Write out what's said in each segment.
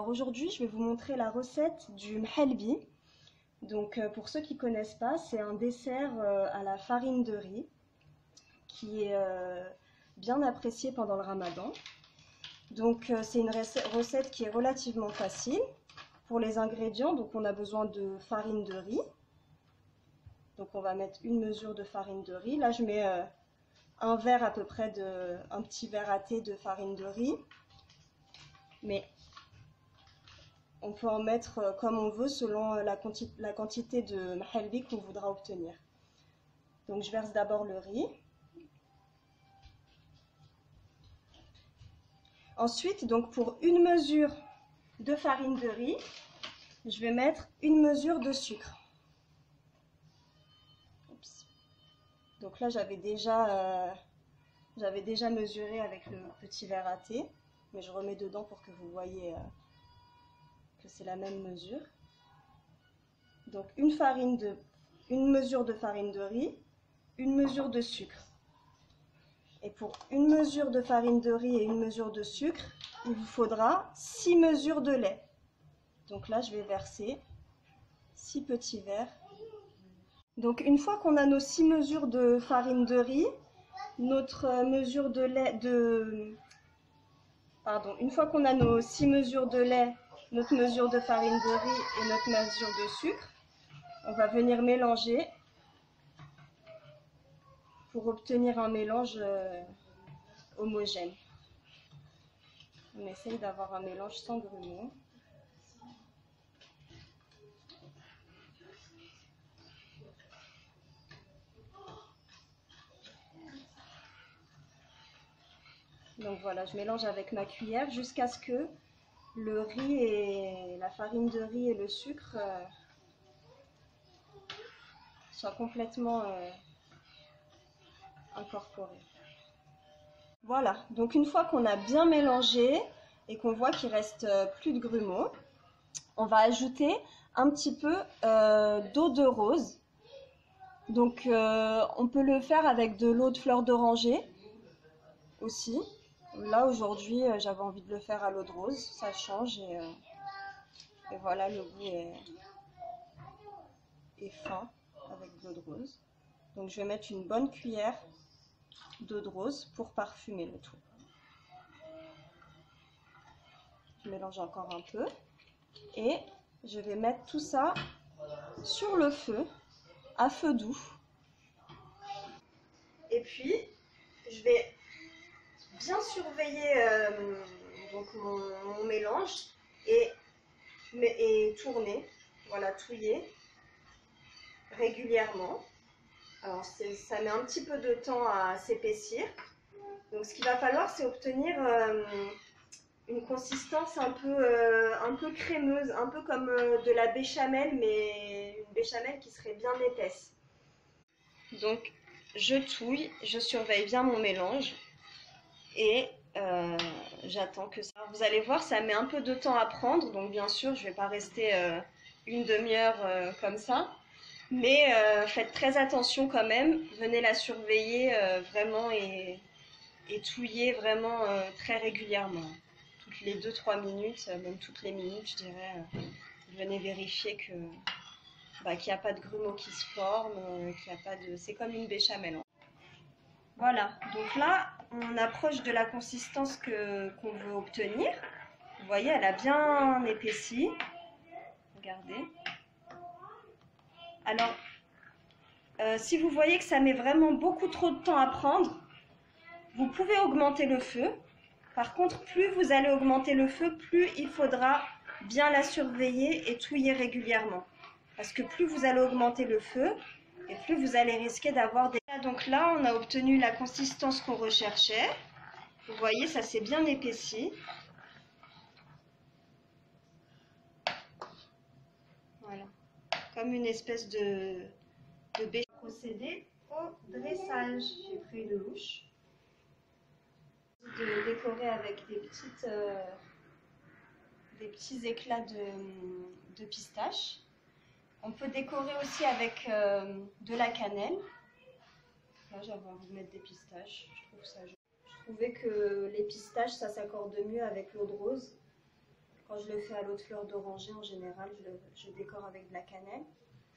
Alors aujourd'hui, je vais vous montrer la recette du mhalbi. Donc pour ceux qui ne connaissent pas, c'est un dessert à la farine de riz qui est bien apprécié pendant le ramadan. Donc c'est une recette qui est relativement facile. Pour les ingrédients, donc on a besoin de farine de riz. Donc on va mettre une mesure de farine de riz. Là je mets un verre à peu près un petit verre à thé de farine de riz. Mais on peut en mettre comme on veut selon la quantité de mhalbi qu'on voudra obtenir. Donc je verse d'abord le riz. Ensuite, donc pour une mesure de farine de riz, je vais mettre une mesure de sucre. Oups. Donc là j'avais déjà mesuré avec le petit verre à thé, mais je remets dedans pour que vous voyez que c'est la même mesure. Donc une mesure de farine de riz, une mesure de sucre. Et pour une mesure de farine de riz et une mesure de sucre, il vous faudra 6 mesures de lait. Donc là je vais verser 6 petits verres. Donc une fois qu'on a nos 6 mesures de farine de riz, notre mesure de lait une fois qu'on a nos 6 mesures de lait, notre mesure de farine de riz et notre mesure de sucre, on va venir mélanger pour obtenir un mélange homogène. On essaye d'avoir un mélange sans grumeaux. Donc voilà, je mélange avec ma cuillère jusqu'à ce que le riz et la farine de riz et le sucre soient complètement incorporés. Voilà, donc une fois qu'on a bien mélangé et qu'on voit qu'il reste plus de grumeaux, on va ajouter un petit peu d'eau de rose. Donc on peut le faire avec de l'eau de fleur d'oranger aussi. Là aujourd'hui j'avais envie de le faire à l'eau de rose, ça change et voilà, le goût est fin avec de l'eau de rose. Donc je vais mettre une bonne cuillère d'eau de rose pour parfumer le tout. Je mélange encore un peu et je vais mettre tout ça sur le feu, à feu doux. Et puis je vais bien surveiller donc mon mélange et tourner, voilà, touiller régulièrement. Alors ça met un petit peu de temps à s'épaissir. Donc ce qu'il va falloir, c'est obtenir une consistance un peu crémeuse, un peu comme de la béchamel, mais une béchamel qui serait bien épaisse. Donc je touille, je surveille bien mon mélange et j'attends que ça. Alors, vous allez voir, ça met un peu de temps à prendre, donc bien sûr je ne vais pas rester une demi-heure comme ça. Mais faites très attention quand même, venez la surveiller vraiment et touiller vraiment très régulièrement. Toutes les 2-3 minutes, même toutes les minutes je dirais, venez vérifier qu'il n'y a pas de grumeaux qui se forment, qu'il n'y a pas de... C'est comme une béchamel. Hein. Voilà, donc là on approche de la consistance qu'on veut obtenir. Vous voyez, elle a bien épaissi. Regardez. Alors, si vous voyez que ça met vraiment beaucoup trop de temps à prendre, vous pouvez augmenter le feu. Par contre, plus vous allez augmenter le feu, plus il faudra bien la surveiller et touiller régulièrement. Parce que plus vous allez augmenter le feu, et plus vous allez risquer d'avoir des... Donc là, on a obtenu la consistance qu'on recherchait. Vous voyez, ça s'est bien épaissi. Voilà. Comme une espèce de béchamel. Procéder au dressage. J'ai pris une louche. De décorer avec des petits éclats de pistache. On peut décorer aussi avec de la cannelle. Là j'avais envie de mettre des pistaches, je trouvais que les pistaches ça s'accorde mieux avec l'eau de rose. Quand je le fais à l'eau de fleur d'oranger, en général, je décore avec de la cannelle.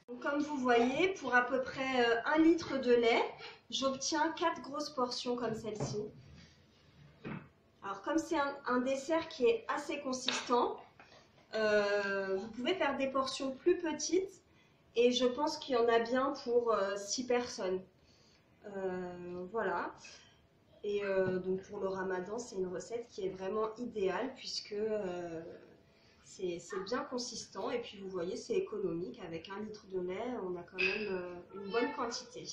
Donc, comme vous voyez, pour à peu près 1 litre de lait, j'obtiens 4 grosses portions comme celle-ci. Alors, comme c'est un dessert qui est assez consistant, vous pouvez faire des portions plus petites et je pense qu'il y en a bien pour 6 personnes. Voilà. Et donc pour le ramadan, c'est une recette qui est vraiment idéale puisque c'est bien consistant et puis vous voyez, c'est économique. Avec 1 litre de lait, on a quand même une bonne quantité.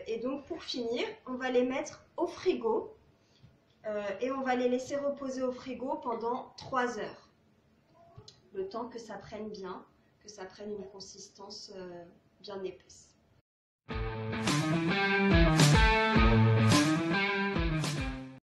Et donc pour finir, on va les mettre au frigo et on va les laisser reposer au frigo pendant 3 heures. Le temps que ça prenne bien, que ça prenne une consistance bien épaisse.